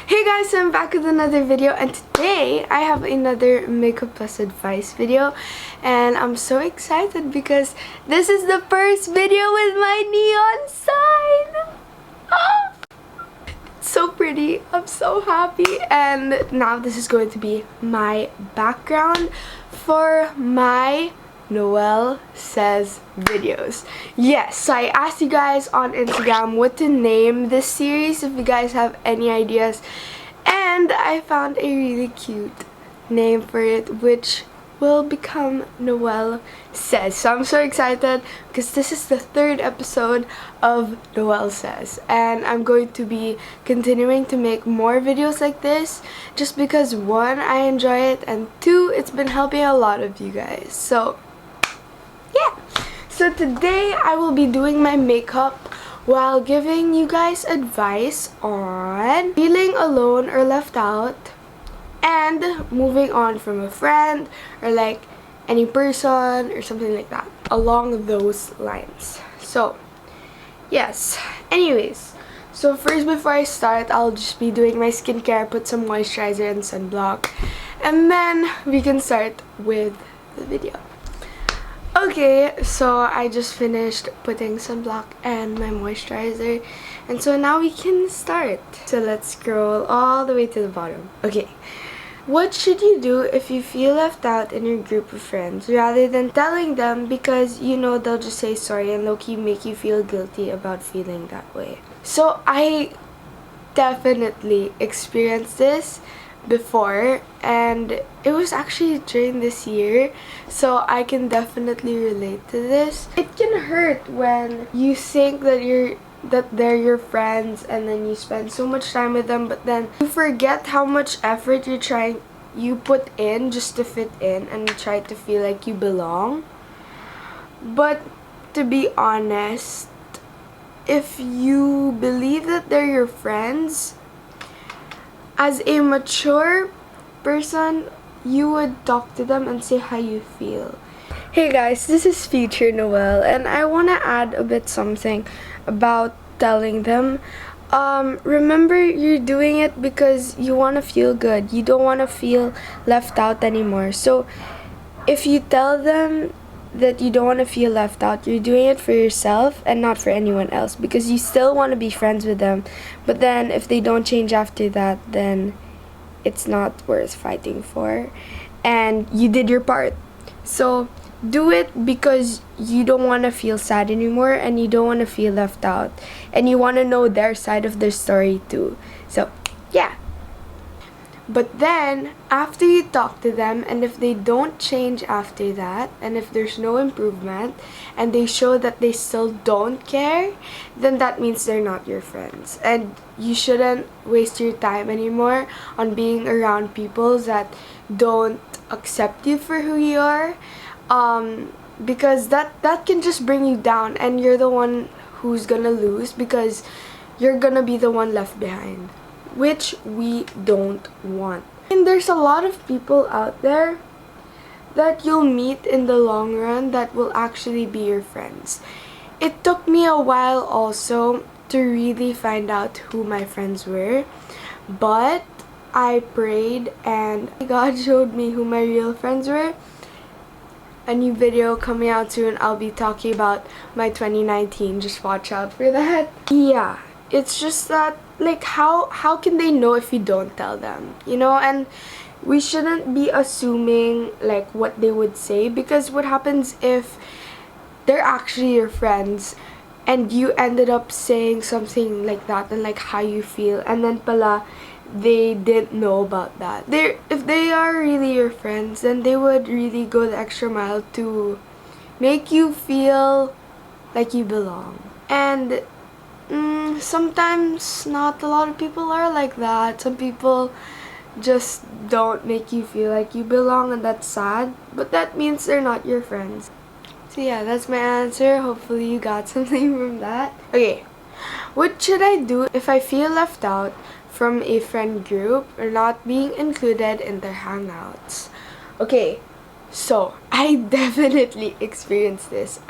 Hey guys, so I'm back with another video, and today I have another makeup plus advice video, and I'm so excited because this is the first video with my neon sign. Ah! It's so pretty. I'm so happy, and now this is going to be my background for my Noelle Says videos. Yes, so I asked you guys on Instagram what to name this series, if you guys have any ideas, and I found a really cute name for it, which will become Noelle Says. So I'm so excited because this is the third episode of Noelle Says, and I'm going to be continuing to make more videos like this just because one, I enjoy it, and two, it's been helping a lot of you guys. So yeah, so today I will be doing my makeup while giving you guys advice on feeling alone or left out and moving on from a friend or like any person or something like that, along those lines. So yes, anyways, so first, before I start, I'll just be doing my skincare, put some moisturizer and sunblock, and then we can start with the video. Okay, so I just finished putting sunblock and my moisturizer, and so now we can start. So let's scroll all the way to the bottom. Okay, what should you do if you feel left out in your group of friends rather than telling them, because you know they'll just say sorry and low-key make you feel guilty about feeling that way? So I definitely experienced this before, and it was actually during this year, so I can definitely relate to this. It can hurt when you think that they're your friends and then you spend so much time with them, but then you forget how much effort you put in just to fit in and try to feel like you belong. But to be honest, if you believe that they're your friends, as a mature person, you would talk to them and say how you feel. Hey guys, this is future Noelle, and I want to add a bit something about telling them. Remember, you're doing it because you want to feel good. You don't want to feel left out anymore. So if you tell them that you don't want to feel left out, you're doing it for yourself and not for anyone else, because you still want to be friends with them. But then if they don't change after that, then it's not worth fighting for, and you did your part. So do it because you don't want to feel sad anymore, and you don't want to feel left out, and you want to know their side of their story too. So yeah. But then, after you talk to them, and if they don't change after that, and if there's no improvement, and they show that they still don't care, then that means they're not your friends. And you shouldn't waste your time anymore on being around people that don't accept you for who you are, because that can just bring you down, and you're the one who's gonna lose because you're gonna be the one left behind, which we don't want. And there's a lot of people out there that you'll meet in the long run that will actually be your friends. It took me a while also to really find out who my friends were, but I prayed and God showed me who my real friends were. A new video coming out soon. I'll be talking about my 2019. Just watch out for that. Yeah, it's just that, like, how can they know if you don't tell them, you know? And we shouldn't be assuming like what they would say, because what happens if they're actually your friends and you ended up saying something like that and like how you feel, and then pala they didn't know about that. If they are really your friends, then they would really go the extra mile to make you feel like you belong. And sometimes not a lot of people are like that. Some people just don't make you feel like you belong, and that's sad, but that means they're not your friends. So yeah, that's my answer. Hopefully you got something from that. Okay, what should I do if I feel left out from a friend group or not being included in their hangouts? Okay, so I definitely experienced this.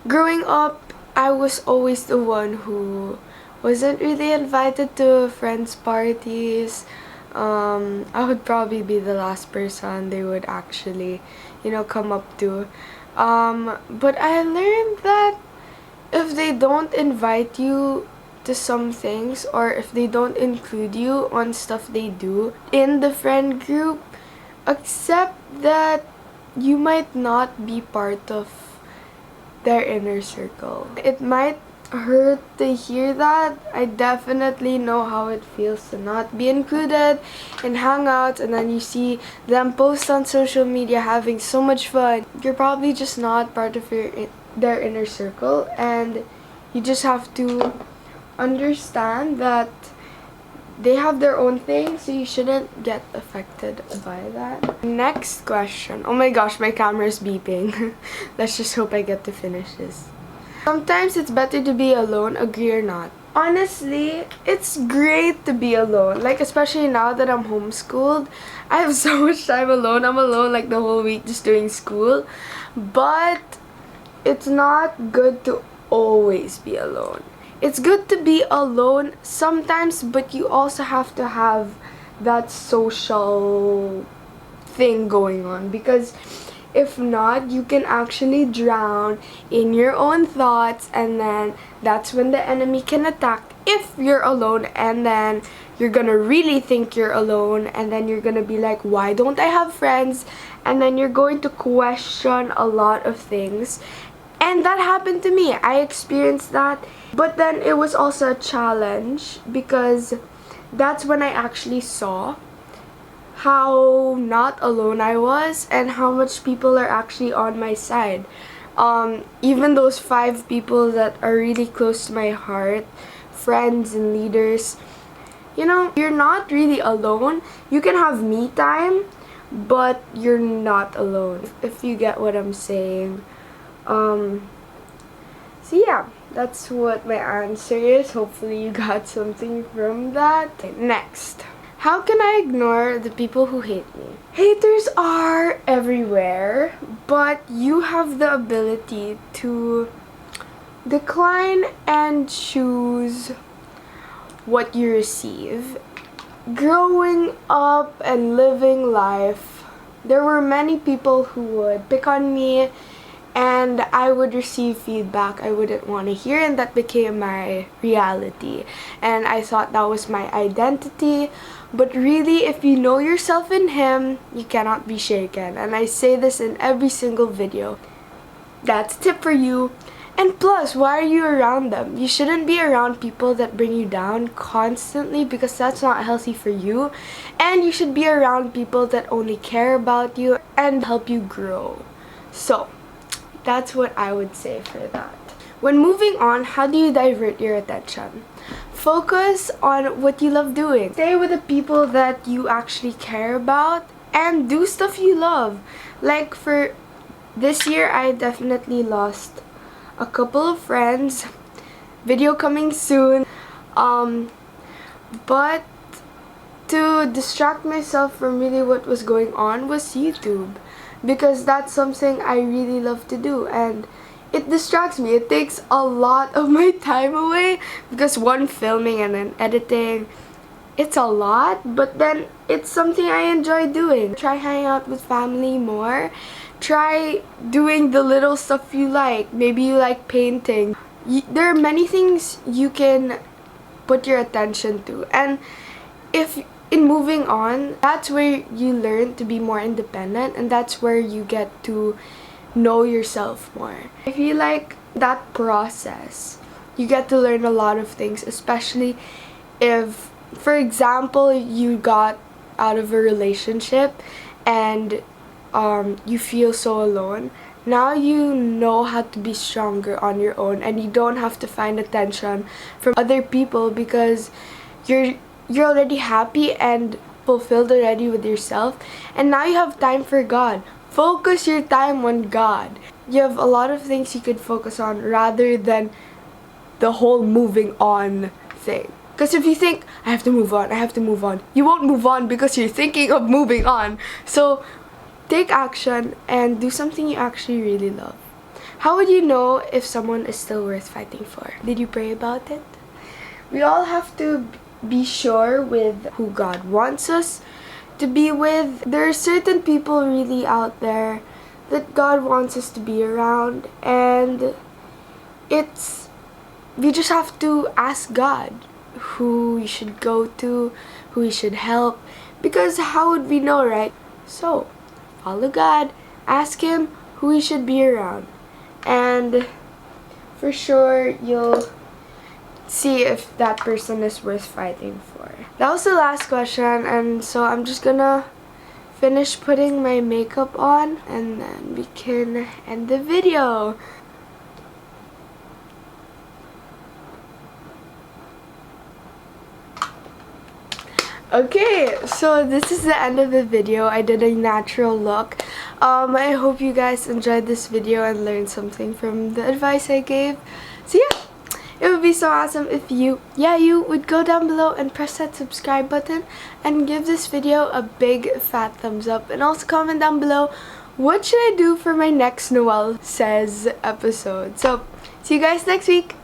Growing up, I was always the one who wasn't really invited to friends' parties. I would probably be the last person they would actually, come up to. But I learned that if they don't invite you to some things, or if they don't include you on stuff they do in the friend group, accept that you might not be part of their inner circle. It might hurt to hear that. I definitely know how it feels to not be included in hangouts, and then you see them post on social media having so much fun. You're probably just not part of their inner circle, and you just have to understand that they have their own thing, so you shouldn't get affected by that. Next question. Oh my gosh, my camera's beeping. Let's just hope I get to finish this. Sometimes it's better to be alone, agree or not? Honestly, it's great to be alone. Like, especially now that I'm homeschooled, I have so much time alone. I'm alone like the whole week just doing school. But it's not good to always be alone. It's good to be alone sometimes, but you also have to have that social thing going on, because if not, you can actually drown in your own thoughts, and then that's when the enemy can attack if you're alone, and then you're gonna really think you're alone, and then you're gonna be like, why don't I have friends? And then you're going to question a lot of things. And that happened to me. I experienced that. But then it was also a challenge, because that's when I actually saw how not alone I was and how much people are actually on my side. Even those 5 people that are really close to my heart, friends and leaders, you're not really alone. You can have me time, but you're not alone, if you get what I'm saying. So yeah, that's what my answer is. Hopefully you got something from that. Okay, next. How can I ignore the people who hate me? Haters are everywhere, but you have the ability to decline and choose what you receive. Growing up and living life, there were many people who would pick on me, and I would receive feedback I wouldn't want to hear, and that became my reality. And I thought that was my identity. But really, if you know yourself in Him, you cannot be shaken. And I say this in every single video. That's a tip for you. And plus, why are you around them? You shouldn't be around people that bring you down constantly, because that's not healthy for you. And you should be around people that only care about you and help you grow. So, that's what I would say for that. When moving on, how do you divert your attention? Focus on what you love doing. Stay with the people that you actually care about and do stuff you love. Like for this year, I definitely lost a couple of friends. Video coming soon. But to distract myself from really what was going on was YouTube, because that's something I really love to do, and it distracts me. It takes a lot of my time away, because one, filming and then editing, it's a lot, but then it's something I enjoy doing. Try hanging out with family more. Try doing the little stuff you like. Maybe you like painting. There are many things you can put your attention to, and if in moving on, that's where you learn to be more independent, and that's where you get to know yourself more. I feel like that process, you get to learn a lot of things, especially if, for example, you got out of a relationship and you feel so alone. Now you know how to be stronger on your own, and you don't have to find attention from other people, because you're already happy and fulfilled already with yourself, and now you have time for God. Focus your time on God. You have a lot of things you could focus on rather than the whole moving on thing. Because if you think, I have to move on, you won't move on because you're thinking of moving on. So take action and do something you actually really love. How would you know if someone is still worth fighting for? Did you pray about it? we all have to be sure with who God wants us to be with. There are certain people really out there that God wants us to be around, and we just have to ask God who we should go to, who we should help, because how would we know, right? So follow God, ask Him who we should be around, and for sure you'll see if that person is worth fighting for. That was the last question, and so I'm just gonna finish putting my makeup on and then we can end the video. Okay, so this is the end of the video. I did a natural look. I hope you guys enjoyed this video and learned something from the advice I gave. So yeah, it would be so awesome if you would go down below and press that subscribe button and give this video a big fat thumbs up, and also comment down below what should I do for my next Noelle Says episode. So see you guys next week.